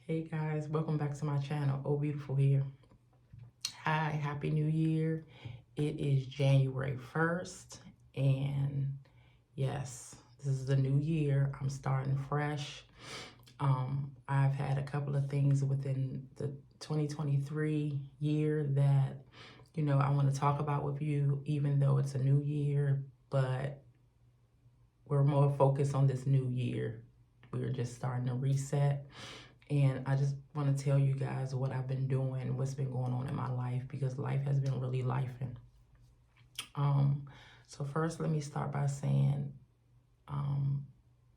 Hey guys, welcome back to my channel. Oh Beautiful here. Hi, Happy New Year. It is January 1st, and yes, this is the new year. I'm starting fresh. I've had a couple of things within the 2023 year that, I want to talk about with you, even though it's a new year, but we're more focused on this new year. We're just starting to reset. And I just want to tell you guys what I've been doing, what's been going on in my life, because life has been really lifing. So first, let me start by saying,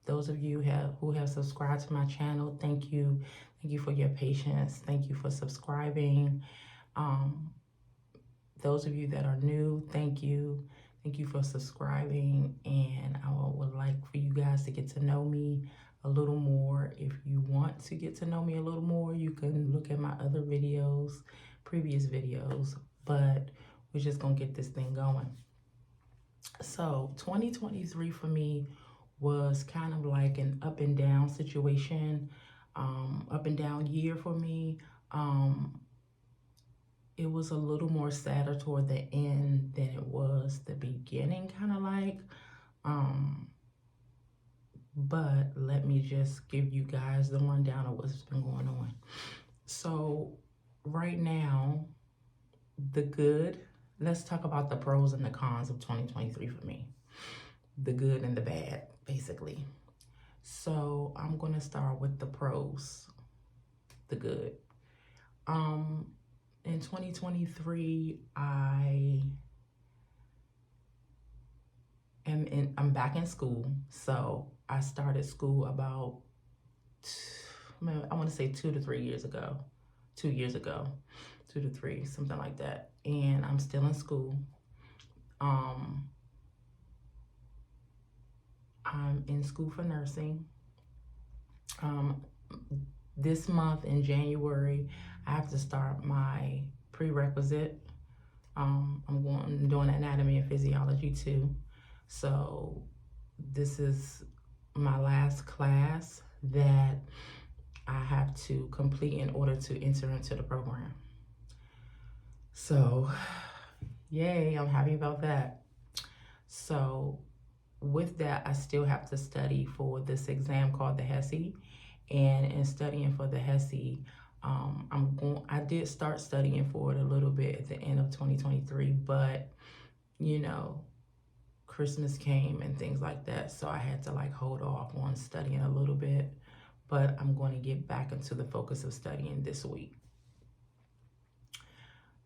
those of you who have subscribed to my channel, thank you. Thank you for your patience. Thank you for subscribing. Those of you that are new, thank you. Thank you for subscribing. And I would like for you guys to get to know me a little more. If you want to get to know me a little more, you can look at my other videos, previous videos, but we're just gonna get this thing going. So 2023 for me was kind of like an up and down situation, up and down year for me. It was a little more sadder toward the end than it was the beginning, kind of like. But let me just give you guys the rundown of what's been going on. So right now, let's talk about the pros and the cons of 2023 for me. The good and the bad, basically. So I'm going to start with the pros, the good. In 2023, I'm back in school. So I started school about, I want to say 2 to 3 years ago. 2 years ago, 2 to 3, something like that. And I'm still in school. I'm in school for nursing. This month in January, I have to start my prerequisite. I'm doing anatomy and physiology too. So this is my last class that I have to complete in order to enter into the program. So, yay, I'm happy about that. So with that, I still have to study for this exam called the HESI. And in studying for the HESI, I did start studying for it a little bit at the end of 2023, but Christmas came and things like that, so I had to hold off on studying a little bit, but I'm going to get back into the focus of studying this week.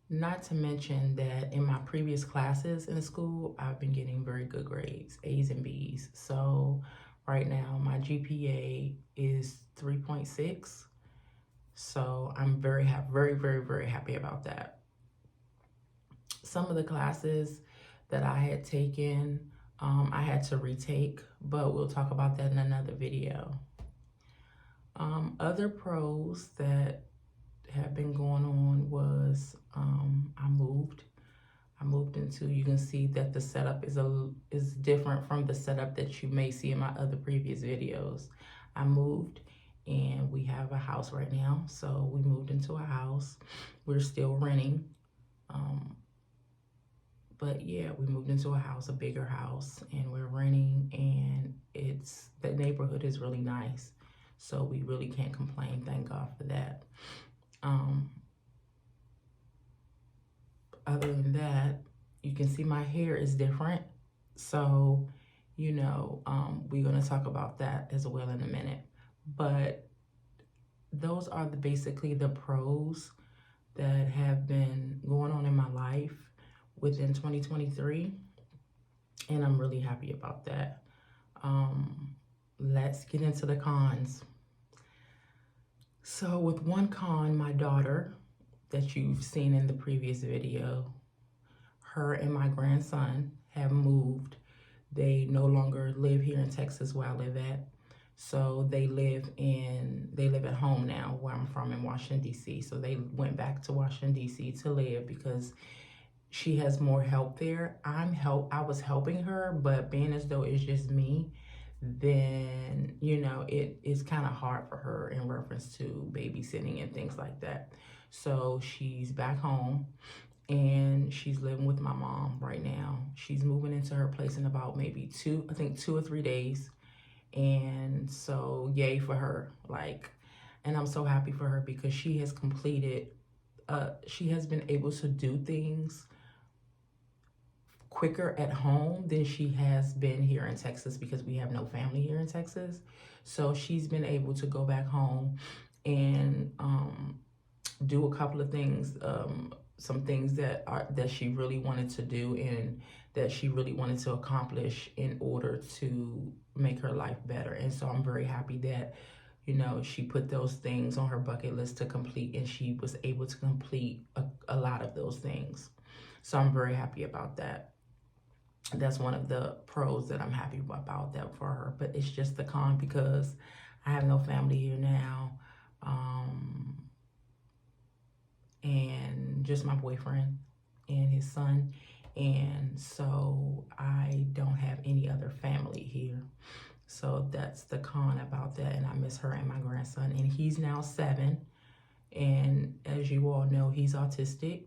Not to mention that in my previous classes in school, I've been getting very good grades, A's and B's. So right now my GPA is 3.6. So I'm very, very, very happy about that. Some of the classes that I had taken, I had to retake, but we'll talk about that in another video. Other pros that have been going on was I moved into, you can see that the setup is different from the setup that you may see in my other previous videos. I moved and we have a house right now. So we moved into a house. We're still renting. But yeah, we moved into a house, a bigger house, and we're renting, and the neighborhood is really nice. So we really can't complain. Thank God for that. Other than that, you can see my hair is different. So, we're going to talk about that as well in a minute. But those are basically the pros that have been going on in my life within 2023. And I'm really happy about that. Let's get into the cons. So with one con, my daughter that you've seen in the previous video, her and my grandson have moved. They no longer live here in Texas where I live at. So they live at home now where I'm from in Washington, D.C. So they went back to Washington, D.C. to live because she has more help there. I was helping her, but being as though it's just me, then, you know, it is kind of hard for her in reference to babysitting and things like that. So she's back home and she's living with my mom right now. She's moving into her place in about maybe 2 or 3 days. And so yay for her. Like, and I'm so happy for her because she has completed, she has been able to do things quicker at home than she has been here in Texas because we have no family here in Texas. So she's been able to go back home and do a couple of things, some things that she really wanted to do and that she really wanted to accomplish in order to make her life better. And so I'm very happy that, you know, she put those things on her bucket list to complete, and she was able to complete a lot of those things. So I'm very happy about that. That's one of the pros that I'm happy about that for her. But it's just the con because I have no family here now. And just my boyfriend and his son. And so I don't have any other family here. So that's the con about that. And I miss her and my grandson. And he's now 7. And as you all know, he's autistic.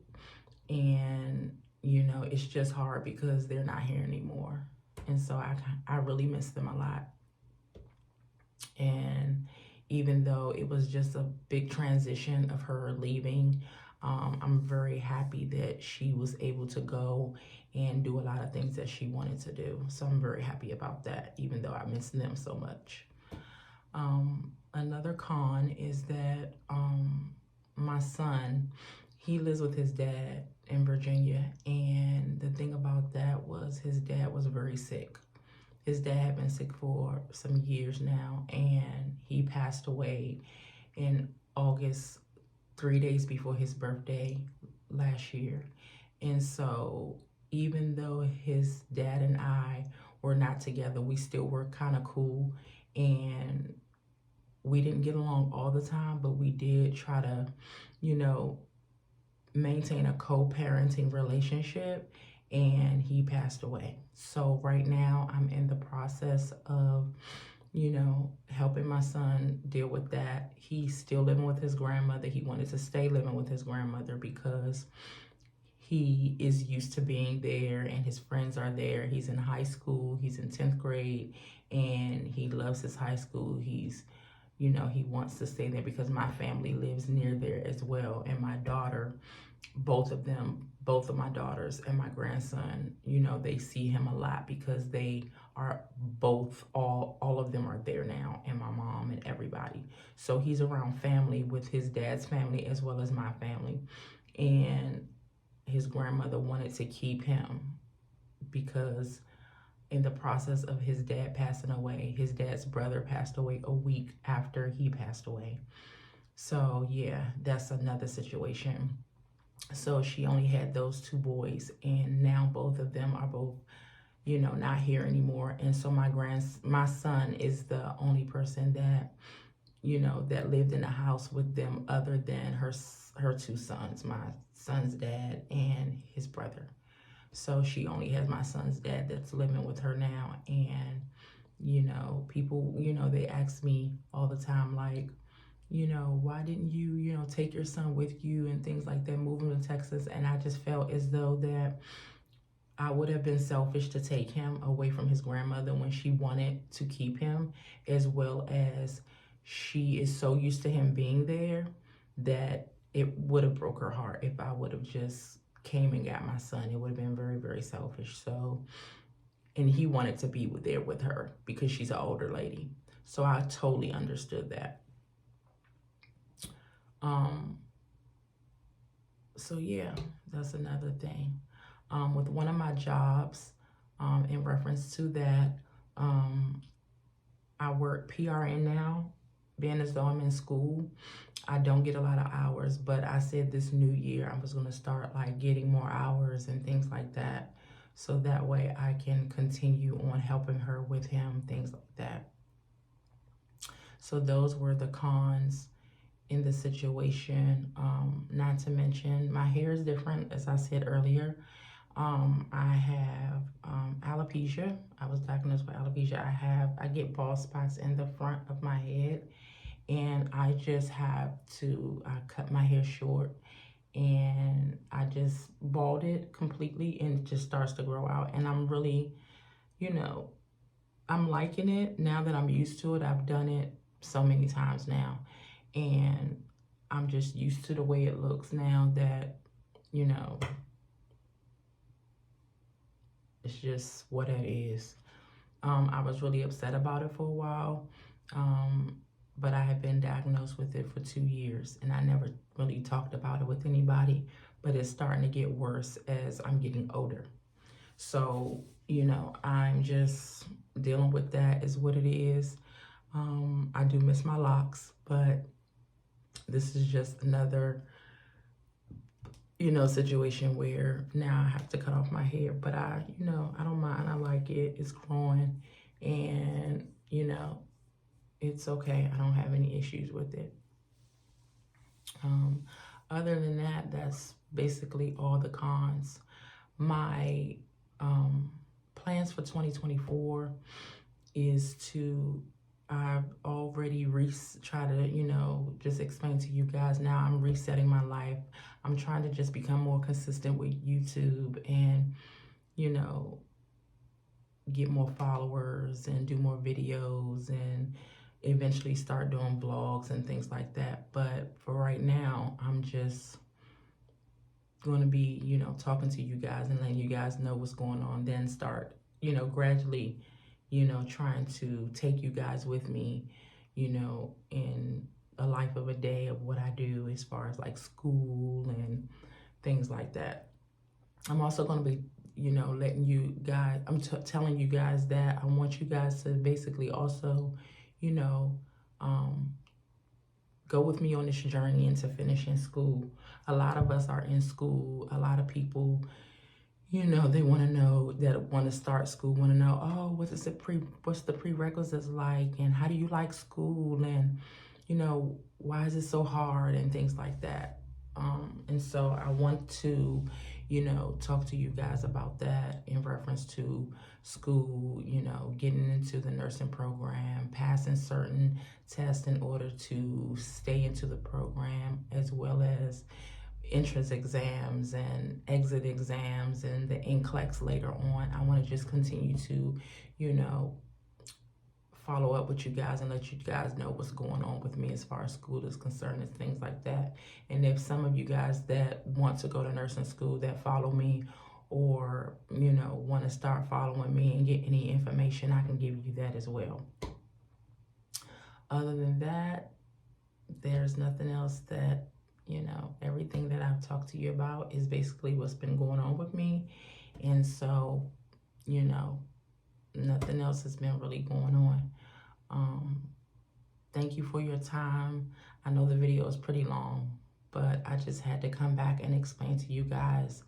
And, you know, it's just hard because they're not here anymore. And so I really miss them a lot. And even though it was just a big transition of her leaving, I'm very happy that she was able to go and do a lot of things that she wanted to do. So I'm very happy about that, even though I miss them so much. Another con is that my son, he lives with his dad in Virginia. And the thing about that was his dad was very sick. His dad had been sick for some years now, and he passed away in August, 3 days before his birthday last year. And so even though his dad and I were not together, we still were kind of cool, and we didn't get along all the time, but we did try to, you know, maintain a co-parenting relationship. And he passed away. So right now I'm in the process of, you know, helping my son deal with that. He's still living with his grandmother. He wanted to stay living with his grandmother because he is used to being there and his friends are there. He's in high school. He's in 10th grade and he loves his high school. He's, you know, he wants to stay there because my family lives near there as well. And my daughter, both of my daughters and my grandson, you know, they see him a lot because they are both, all of them are there now, and my mom and everybody. So he's around family with his dad's family as well as my family. And his grandmother wanted to keep him because in the process of his dad passing away, his dad's brother passed away a week after he passed away. So yeah, that's another situation. So she only had those 2 boys, and now both of them are both, you know, not here anymore. And so my son is the only person that, you know, that lived in the house with them other than her 2 sons, my son's dad and his brother. So she only has my son's dad that's living with her now. And, you know, people, you know, they ask me all the time, like, you know, why didn't you, you know, take your son with you and things like that, move him to Texas? And I just felt as though that I would have been selfish to take him away from his grandmother when she wanted to keep him, as well as she is so used to him being there that it would have broke her heart if I would have just came and got my son. It would have been very, very selfish. So, and he wanted to be there with her because she's an older lady. So I totally understood that. So yeah, that's another thing. With one of my jobs, in reference to that, I work PRN now, being as though I'm in school. I don't get a lot of hours, but I said this new year I was going to start like getting more hours and things like that. So that way I can continue on helping her with him, things like that. So those were the cons in the situation. Not to mention my hair is different, as I said earlier. I have alopecia. I was diagnosed with alopecia. I get bald spots in the front of my head, and I just have to cut my hair short, and I just bald it completely, and it just starts to grow out. And I'm really, you know, I'm liking it now that I'm used to it. I've done it so many times now, and I'm just used to the way it looks now that, you know, it's just what it is. I was really upset about it for a while, but I had been diagnosed with it for 2 years, and I never really talked about it with anybody, but it's starting to get worse as I'm getting older. So, you know, I'm just dealing with that is what it is. I do miss my locks, but this is just another, you know, situation where now I have to cut off my hair, but you know, I don't mind. I like it. It's growing, and, you know, it's okay. I don't have any issues with it. Other than that, that's basically all the cons. My plans for 2024 is to, I've already try to, you know, just explain to you guys now I'm resetting my life. I'm trying to just become more consistent with YouTube and, you know, get more followers and do more videos and eventually start doing vlogs and things like that. But for right now, I'm just going to be, you know, talking to you guys and letting you guys know what's going on, then start, you know, gradually, you know, trying to take you guys with me, you know, in a life of a day of what I do as far as like school and things like that. I'm also going to be, you know, letting you guys, I'm telling you guys that I want you guys to basically also, you know, go with me on this journey into finishing school. A lot of us are in school. A lot of people, you know, they want to know, that want to start school, want to know, oh, what's the prerequisites like, and how do you like school, and, you know, why is it so hard, and things like that. And so I want to, you know, talk to you guys about that in reference to school, you know, getting into the nursing program, passing certain tests in order to stay into the program, as well as entrance exams and exit exams and the NCLEX later on. I want to just continue to, you know, follow up with you guys and let you guys know what's going on with me as far as school is concerned and things like that. And if some of you guys that want to go to nursing school that follow me, or, you know, want to start following me and get any information, I can give you that as well. Other than that, there's nothing else that, you know, everything that I've talked to you about is basically what's been going on with me. And so, you know, nothing else has been really going on. Thank you for your time. I know the video is pretty long, but I just had to come back and explain to you guys,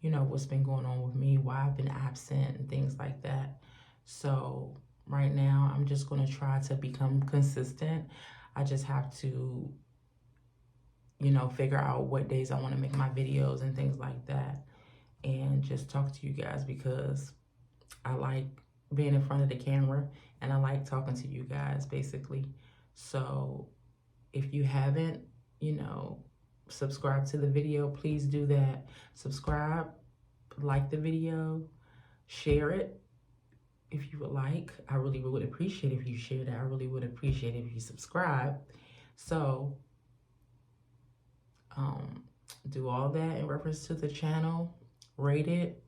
you know, what's been going on with me, why I've been absent and things like that. So right now, I'm just going to try to become consistent. I just have to, you know, figure out what days I want to make my videos and things like that, and just talk to you guys, because I like being in front of the camera and I like talking to you guys, basically. So if you haven't, you know, subscribed to the video, please do that. Subscribe, like the video, share it if you would like. I really would appreciate it if you shared it. I really would appreciate it if you subscribe. So do all that in reference to the channel. Rate it,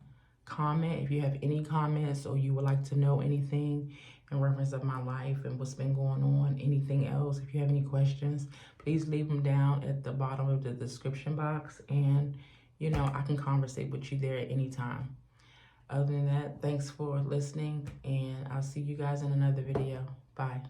comment if you have any comments, or you would like to know anything in reference of my life and what's been going on. Anything else, if you have any questions, please leave them down at the bottom of the description box, and, you know, I can conversate with you there at any time. Other than that, thanks for listening, and I'll see you guys in another video. Bye.